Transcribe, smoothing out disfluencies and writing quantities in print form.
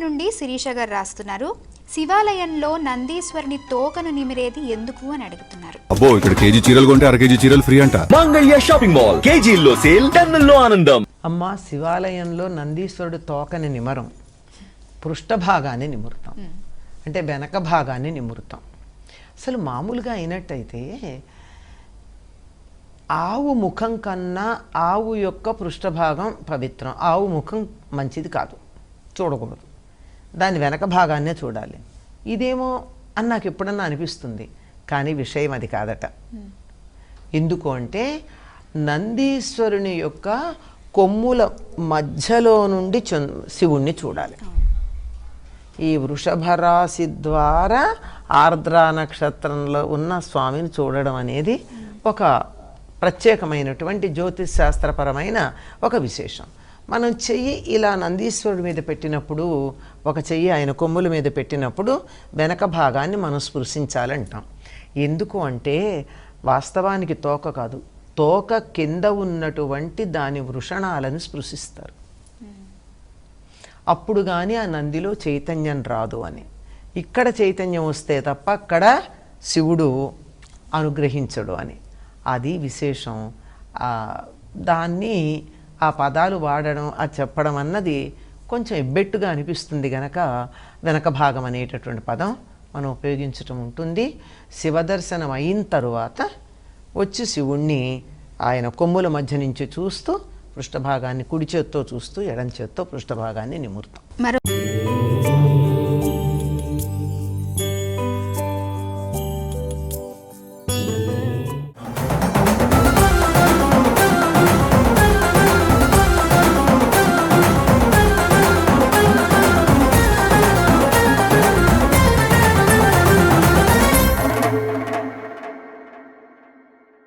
నుండి శిరీష గారు రాస్తున్నారు. శివాలయంలో నందీశ్వరుని తోకను నిమిరేది ఎందుకు అని అడుగుతున్నారు. అబ్బో, ఇక్కడ కేజీ చీరలు కొంటే అర కేజీ చీరలు ఫ్రీ అంట. మంగళ్య షాపింగ్ మాల్, కేజీల్లో సేల్, టన్నుల్లో ఆనందం. అమ్మ, శివాలయంలో నందీశ్వరుడు తోకని నిమరం, పృష్ఠభాగాన్ని నిమురుతాం, అంటే వెనక భాగాన్ని నిమురుతాం. అసలు మామూలుగా అయినట్టయితే ఆవు ముఖం కన్నా ఆవు యొక్క పృష్ఠభాగం పవిత్రం. ఆవు ముఖం మంచిది కాదు, చూడకూడదు, దాని వెనక భాగాన్నే చూడాలి. ఇదేమో అని నాకు ఎప్పుడన్నా అనిపిస్తుంది, కానీ విషయం అది కాదట. ఎందుకు అంటే నందీశ్వరుని యొక్క కొమ్ముల మధ్యలో నుండి శివుణ్ణి చూడాలి. ఈ వృషభ రాశి ద్వారా ఆర్ద్రా నక్షత్రంలో ఉన్న స్వామిని చూడడం అనేది ఒక ప్రత్యేకమైనటువంటి జ్యోతిష్ శాస్త్రపరమైన ఒక విశేషం. మనం చెయ్యి ఇలా నందీశ్వరుడి మీద పెట్టినప్పుడు, ఒక చెయ్యి ఆయన కొమ్ముల మీద పెట్టినప్పుడు వెనక భాగాన్ని మనం స్పృశించాలంటాం. ఎందుకు అంటే వాస్తవానికి తోక కాదు, తోక కింద ఉన్నటువంటి దాని వృషణాలను స్పృశిస్తారు. అప్పుడు కానీ ఆ నందిలో చైతన్యం రాదు అని. ఇక్కడ చైతన్యం వస్తే తప్ప అక్కడ శివుడు అనుగ్రహించడు అని. అది విశేషం. దాన్ని ఆ పదాలు వాడడం, ఆ చెప్పడం అన్నది కొంచెం ఎబ్బెట్టుగా అనిపిస్తుంది గనక వెనక భాగం అనేటటువంటి పదం మనం ఉపయోగించటం ఉంటుంది. శివదర్శనం అయిన తరువాత వచ్చి శివుణ్ణి ఆయన కొమ్ముల మధ్య నుంచి చూస్తూ పృష్ఠభాగాన్ని కుడి చేత్తో చూస్తూ ఎడం చేత్తో పృష్ఠభాగాన్ని నిమురుతాం.